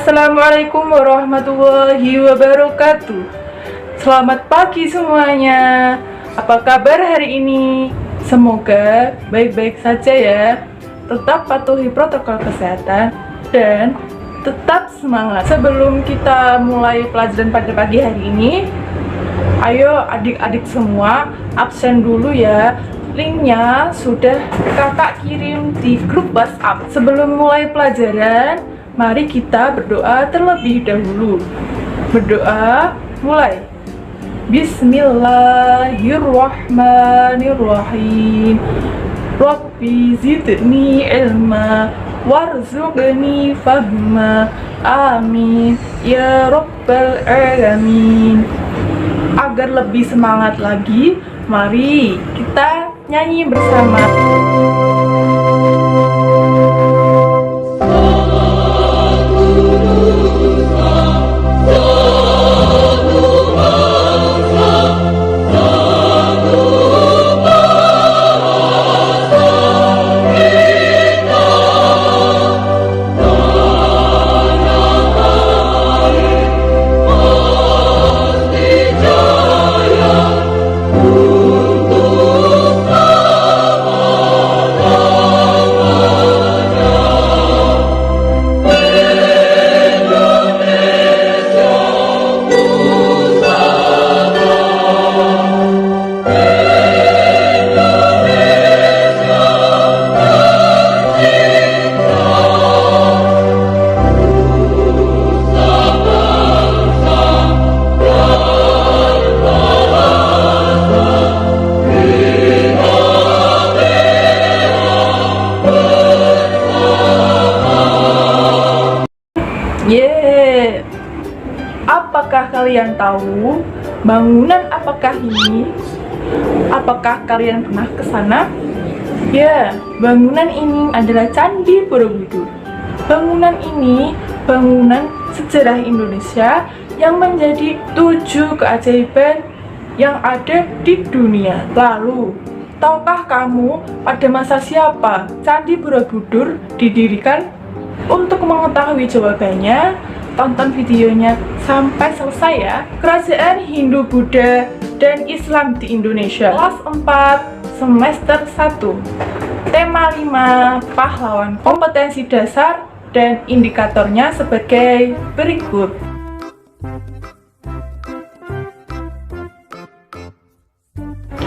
Assalamualaikum warahmatullahi wabarakatuh. Selamat pagi semuanya. Apa kabar hari ini? Semoga baik-baik saja ya. Tetap patuhi protokol kesehatan dan tetap semangat. Sebelum kita mulai pelajaran pada pagi hari ini, ayo adik-adik semua absen dulu ya. Linknya sudah kakak kirim di grup WhatsApp. Sebelum mulai pelajaran, mari kita berdoa terlebih dahulu. Berdoa, mulai. Bismillahirrahmanirrahim. Rabbi zidni ilma warzuqni fahma. Amin ya rabbal alamin. Agar lebih semangat lagi, mari kita nyanyi bersama. Apakah kalian tahu bangunan apakah ini? Apakah kalian pernah ke sana? Ya, bangunan ini adalah Candi Borobudur. Bangunan ini bangunan sejarah Indonesia yang menjadi 7 keajaiban yang ada di dunia. Lalu, tahukah kamu pada masa siapa Candi Borobudur didirikan? Untuk mengetahui jawabannya, tonton videonya sampai selesai ya. Kerajaan Hindu, Buddha, dan Islam di Indonesia. Kelas 4, semester 1. Tema 5, pahlawan. Kompetensi dasar dan indikatornya sebagai berikut.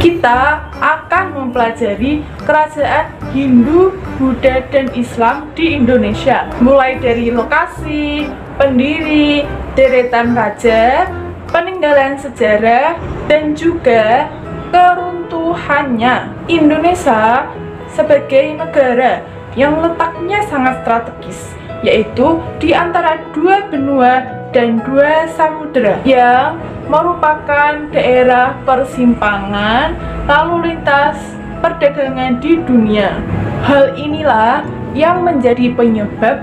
Kita akan mempelajari kerajaan Hindu, Buddha, dan Islam di Indonesia. Mulai dari lokasi, pendiri, deretan raja, peninggalan sejarah, dan juga keruntuhannya. Indonesia sebagai negara yang letaknya sangat strategis, yaitu di antara 2 benua dan 2 samudera, yang merupakan daerah persimpangan lalu lintas perdagangan di dunia. Hal inilah yang menjadi penyebab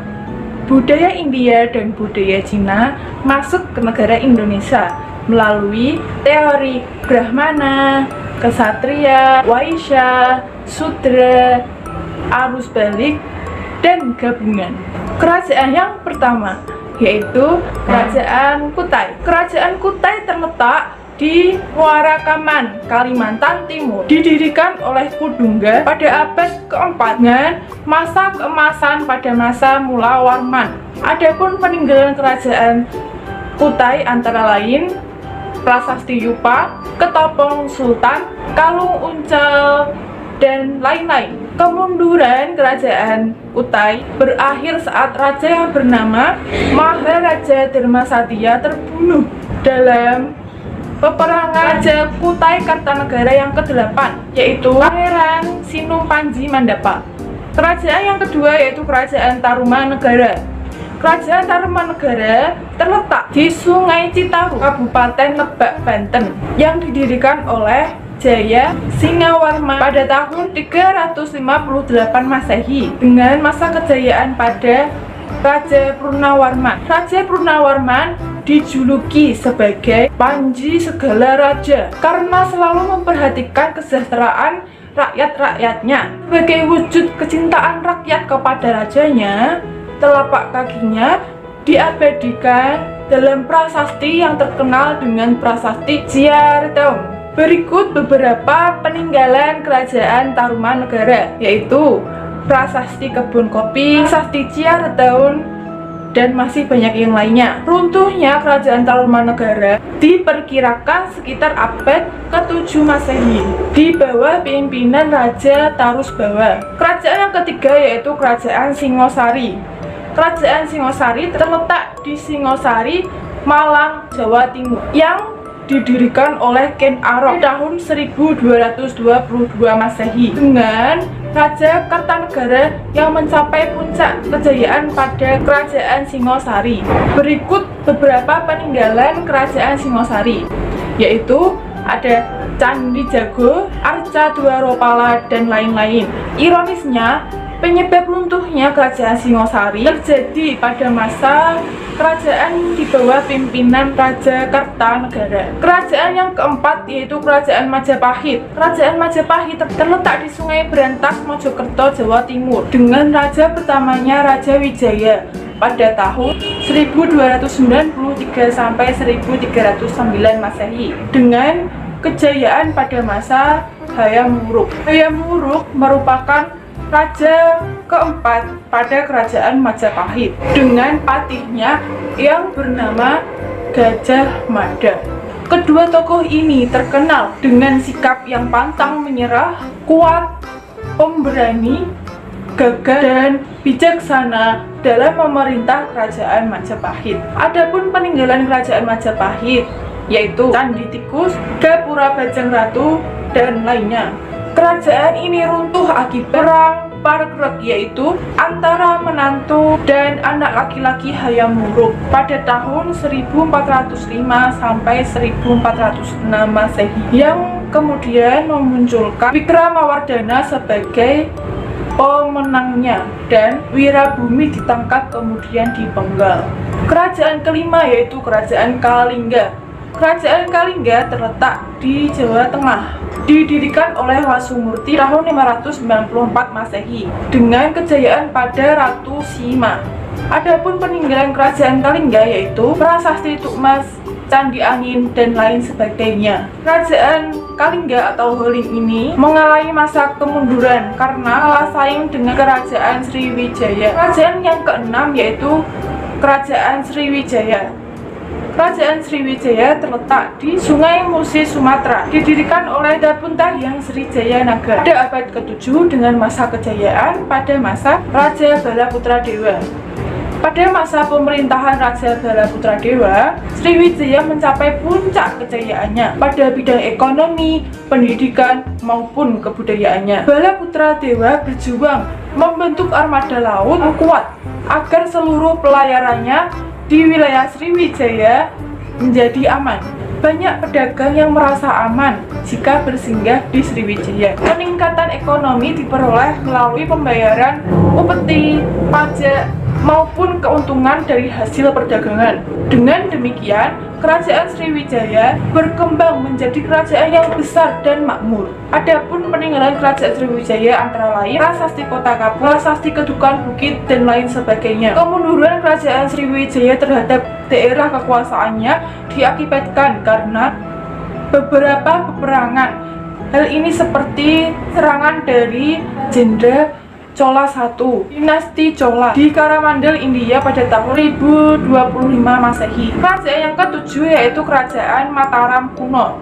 budaya India dan budaya Cina masuk ke negara Indonesia melalui teori Brahmana, Ksatria, Waisya, Sudra, arus balik, dan gabungan. Kerajaan yang pertama yaitu Kerajaan Kutai. Kerajaan Kutai terletak di Muara Kaman, Kalimantan Timur. Didirikan oleh Kudungga pada abad keempat dengan masa keemasan pada masa Mula Warman. Adapun peninggalan Kerajaan Kutai antara lain Prasasti Yupa, Ketopong Sultan, Kalung Uncel, dan lain-lain. Kemunduran Kerajaan Kutai berakhir saat raja yang bernama Maharaja Dharmasatya terbunuh dalam peperangan Raja Kutai Kartanegara yang ke-8, yaitu Pangeran Sinumpanji Mandapa. Kerajaan yang kedua yaitu Kerajaan Tarumanegara. Kerajaan Tarumanegara terletak di Sungai Citarum, Kabupaten Lebak, Banten, yang didirikan oleh Jaya Singawarman pada tahun 358 Masehi dengan masa kejayaan pada Raja Purnawarman. Raja Purnawarman dijuluki sebagai Panji Segala Raja karena selalu memperhatikan kesejahteraan rakyat-rakyatnya. Sebagai wujud kecintaan rakyat kepada rajanya, telapak kakinya diabadikan dalam prasasti yang terkenal dengan prasasti Ciaritong. Berikut beberapa peninggalan kerajaan Tarumanegara, yaitu prasasti Kebun Kopi, prasasti Ciaritong, dan masih banyak yang lainnya. Runtuhnya kerajaan Tarumanegara diperkirakan sekitar abad ke-7 Masehi di bawah pimpinan Raja Tarusbawa. Kerajaan yang ketiga yaitu Kerajaan Singosari. Kerajaan Singosari terletak di Singosari, Malang, Jawa Timur, yang didirikan oleh Ken Arok tahun 1222 Masehi dengan Raja Kertanegara yang mencapai puncak kejayaan pada Kerajaan Singosari. Berikut beberapa peninggalan Kerajaan Singosari, yaitu ada Candi Jago, Arca Dwaropala, dan lain-lain. Ironisnya, penyebab runtuhnya Kerajaan Singosari terjadi pada masa kerajaan di bawah pimpinan Raja Kertanegara. Kerajaan yang keempat yaitu Kerajaan Majapahit. Kerajaan Majapahit terletak di Sungai Berantas, Mojokerto, Jawa Timur, dengan raja pertamanya Raja Wijaya pada tahun 1293 sampai 1309 Masehi dengan kejayaan pada masa Hayam Wuruk. Hayam Wuruk merupakan raja keempat pada Kerajaan Majapahit dengan patihnya yang bernama Gajah Mada. Kedua tokoh ini terkenal dengan sikap yang pantang menyerah, kuat, pemberani, gagah, dan bijaksana dalam memerintah Kerajaan Majapahit. Adapun peninggalan Kerajaan Majapahit yaitu Candi Tikus, Gapura Bajang Ratu, dan lainnya. Kerajaan ini runtuh akibat perang Pargreg, yaitu antara menantu dan anak laki-laki Hayam Wuruk pada tahun 1405 sampai 1406 Masehi, yang kemudian memunculkan Wikramawardhana sebagai pemenangnya dan Wirabumi ditangkap kemudian dipenggal. Kerajaan kelima yaitu Kerajaan Kalingga. Kerajaan Kalingga terletak di Jawa Tengah, didirikan oleh Wasumurti tahun 594 Masehi dengan kejayaan pada Ratu Sima. Adapun peninggalan Kerajaan Kalingga yaitu Prasasti Tukmas, Candi Angin, dan lain sebagainya. Kerajaan Kalingga atau Holin ini mengalami masa kemunduran karena kalah saing dengan Kerajaan Sriwijaya. Kerajaan yang keenam yaitu Kerajaan Sriwijaya. Kerajaan Sriwijaya terletak di Sungai Musi, Sumatera, didirikan oleh Dapuntahyang Srijaya Naga pada abad ke-7 dengan masa kejayaan pada masa Raja Balaputradewa. Pada masa pemerintahan Raja Balaputradewa, Sriwijaya mencapai puncak kejayaannya pada bidang ekonomi, pendidikan, maupun kebudayaannya. Balaputradewa berjuang membentuk armada laut yang kuat agar seluruh pelayarannya di wilayah Sriwijaya menjadi aman. Banyak pedagang yang merasa aman jika bersinggah di Sriwijaya. Peningkatan ekonomi diperoleh melalui pembayaran upeti, pajak, maupun keuntungan dari hasil perdagangan. Dengan demikian, Kerajaan Sriwijaya berkembang menjadi kerajaan yang besar dan makmur. Adapun peninggalan Kerajaan Sriwijaya antara lain Prasasti Kota Kapur, Prasasti Kedukan Bukit, dan lain sebagainya. Kemunduran Kerajaan Sriwijaya terhadap daerah kekuasaannya diakibatkan karena beberapa peperangan. Hal ini seperti serangan dari Jenderal Chola I, dinasti Chola di Coromandel, India pada tahun 1025 Masehi. Kerajaan yang ketujuh yaitu Kerajaan Mataram Kuno.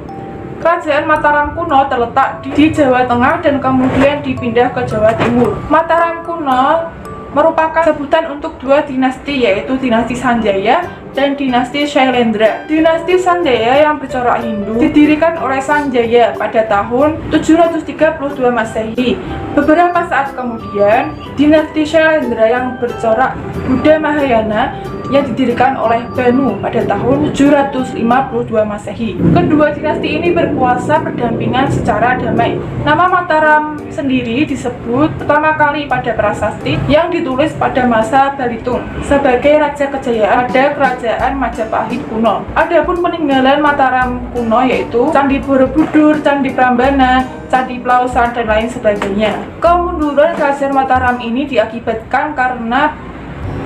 Kerajaan Mataram Kuno terletak di Jawa Tengah dan kemudian dipindah ke Jawa Timur. Mataram Kuno merupakan sebutan untuk dua dinasti yaitu dinasti Sanjaya dan dinasti Shailendra. Dinasti Sanjaya yang bercorak Hindu didirikan oleh Sanjaya pada tahun 732 Masehi. Beberapa saat kemudian, dinasti Shailendra yang bercorak Buddha Mahayana yang didirikan oleh Banu pada tahun 752 Masehi. Kedua dinasti ini berkuasa berdampingan secara damai. Nama Mataram sendiri disebut pertama kali pada prasasti yang ditulis pada masa Balitung sebagai raja kejayaan pada Kerajaan Majapahit kuno. Adapun peninggalan Mataram kuno yaitu Candi Borobudur, Candi Prambanan, Candi Plausan, dan lain sebagainya. Kemunduran Kerajaan Mataram ini diakibatkan karena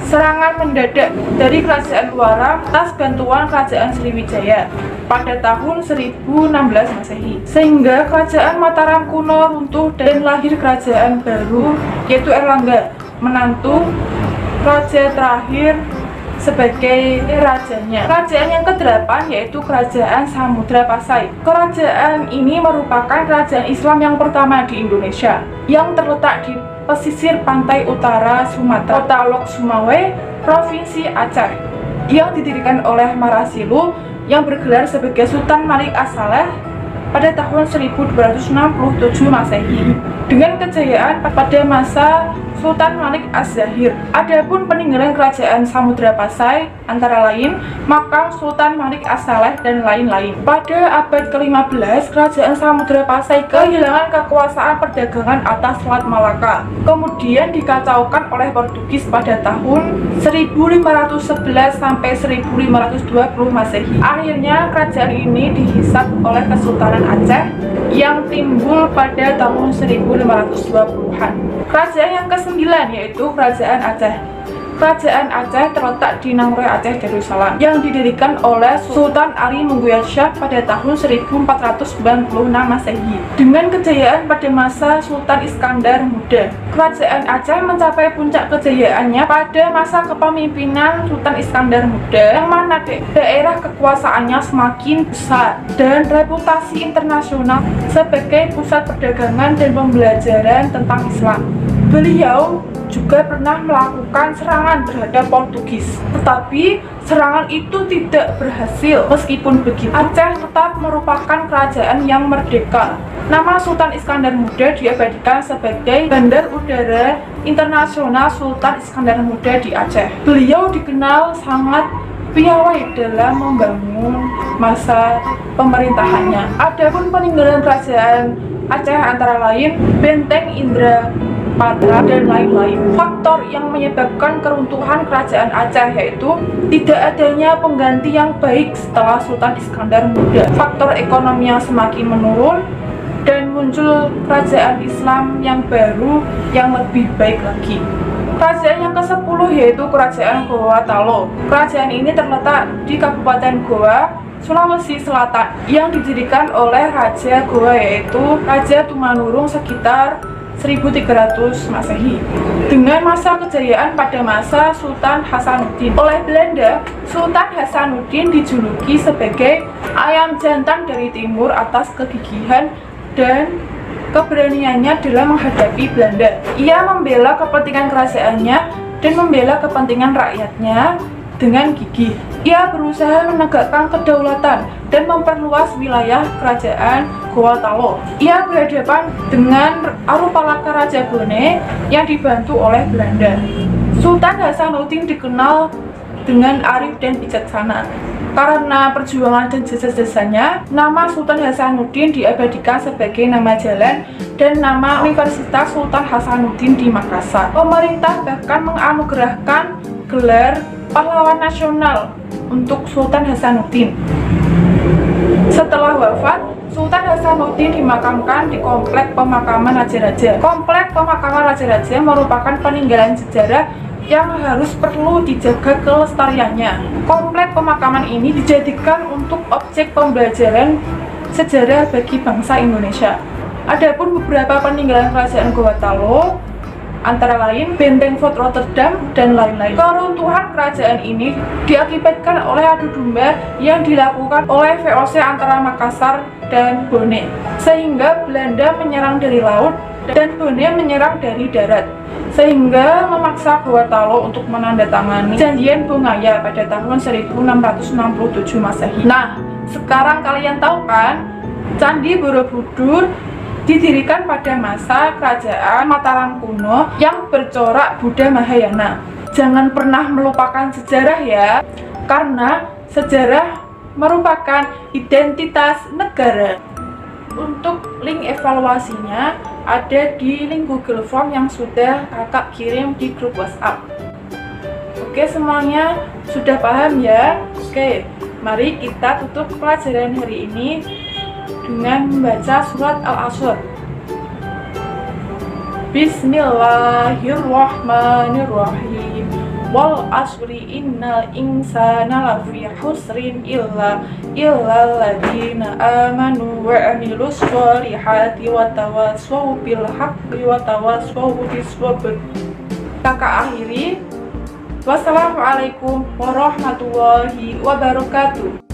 serangan mendadak dari kerajaan luar atas bantuan kerajaan Sriwijaya pada tahun 1016 Masehi, sehingga kerajaan Mataram kuno runtuh dan lahir kerajaan baru yaitu Erlangga, menantu raja terakhir sebagai rajanya. Kerajaan yang ke-8 yaitu Kerajaan Samudra Pasai. Kerajaan ini merupakan kerajaan Islam yang pertama di Indonesia yang terletak di pesisir pantai utara Sumatera, Kota Lok Sumawe, Provinsi Aceh, yang didirikan oleh Marasilu yang bergelar sebagai Sultan Malik As-Saleh pada tahun 1267 Masehi dengan kejayaan pada masa Sultan Malik Az-Zahir. Adapun peninggalan kerajaan Samudra Pasai antara lain makam Sultan Malik As-Saleh dan lain-lain. Pada abad ke-15, kerajaan Samudra Pasai kehilangan kekuasaan perdagangan atas Selat Malaka, kemudian dikacaukan oleh Portugis pada tahun 1511 sampai 1520 Masehi. Akhirnya kerajaan ini dihisap oleh Kesultanan Aceh yang timbul pada tahun 1520-an. Kerajaan yang ke-9 yaitu Kerajaan Aceh. Kerajaan Aceh terletak di Nanggroe, Aceh Darussalam, yang didirikan oleh Sultan Ali Mengguya Shah pada tahun 1496 Masehi dengan kejayaan pada masa Sultan Iskandar Muda. Kerajaan Aceh mencapai puncak kejayaannya pada masa kepemimpinan Sultan Iskandar Muda, yang mana daerah kekuasaannya semakin besar dan reputasi internasional sebagai pusat perdagangan dan pembelajaran tentang Islam. Beliau juga pernah melakukan serangan terhadap Portugis, tetapi serangan itu tidak berhasil. Meskipun begitu, Aceh tetap merupakan kerajaan yang merdeka. Nama Sultan Iskandar Muda diabadikan sebagai Bandar Udara Internasional Sultan Iskandar Muda di Aceh. Beliau dikenal sangat piawai dalam membangun masa pemerintahannya. Adapun peninggalan kerajaan Aceh antara lain Benteng Indra Patra dan lain-lain. Faktor yang menyebabkan keruntuhan kerajaan Aceh yaitu tidak adanya pengganti yang baik setelah Sultan Iskandar Muda. Faktor ekonomi yang semakin menurun dan muncul kerajaan Islam yang baru yang lebih baik lagi. Kerajaan yang ke-10 yaitu Kerajaan Goa Talo. Kerajaan ini terletak di Kabupaten Goa, Sulawesi Selatan, yang didirikan oleh Raja Goa yaitu Raja Tumanurung sekitar 1300 Masehi. Dengan masa kejayaan pada masa Sultan Hasanuddin. Oleh Belanda, Sultan Hasanuddin dijuluki sebagai ayam jantan dari timur atas kegigihan dan keberaniannya dalam menghadapi Belanda. Ia membela kepentingan kerajaannya dan membela kepentingan rakyatnya dengan gigih. Ia berusaha menegakkan kedaulatan dan memperluas wilayah kerajaan Goa Talo. Ia berhadapan dengan Arupalaka Raja Bone yang dibantu oleh Belanda. Sultan Hasanuddin dikenal dengan arif dan bijaksana. Karena perjuangan dan jasa-jasanya, nama Sultan Hasanuddin diabadikan sebagai nama jalan dan nama Universitas Sultan Hasanuddin di Makassar. Pemerintah bahkan menganugerahkan gelar pahlawan nasional untuk Sultan Hasanuddin. Setelah wafat, Sultan Hasanuddin dimakamkan di Komplek Pemakaman Raja-Raja. Komplek Pemakaman Raja-Raja merupakan peninggalan sejarah yang harus perlu dijaga kelestariannya. Komplek pemakaman ini dijadikan untuk objek pembelajaran sejarah bagi bangsa Indonesia. Adapun beberapa peninggalan kerajaan Goa Talo antara lain Benteng Fort Rotterdam dan lain-lain. Keruntuhan kerajaan ini diakibatkan oleh adu domba yang dilakukan oleh VOC antara Makassar dan Bone, sehingga Belanda menyerang dari laut dan Bone menyerang dari darat, sehingga memaksa Goa Talo untuk menandatangani Janjian Bongaya pada tahun 1667 Masehi. Nah, sekarang kalian tahu kan, Candi Borobudur didirikan pada masa kerajaan Mataram kuno yang bercorak Buddha Mahayana. Jangan pernah melupakan sejarah ya, karena sejarah merupakan identitas negara. Untuk link evaluasinya ada di link Google Form yang sudah kakak kirim di grup WhatsApp. Oke, semuanya sudah paham ya? Oke, mari kita tutup pelajaran hari ini dengan membaca surat Al-Asr. Bismillahirrahmanirrahim. wal asri innal insana lafi khusrin illa ladina amanu wa amilus sholihati wa tawassaw bil haqqi wa tawassaw bis sabr. Kakak akhiri, wassalamualaikum warahmatullahi wabarakatuh.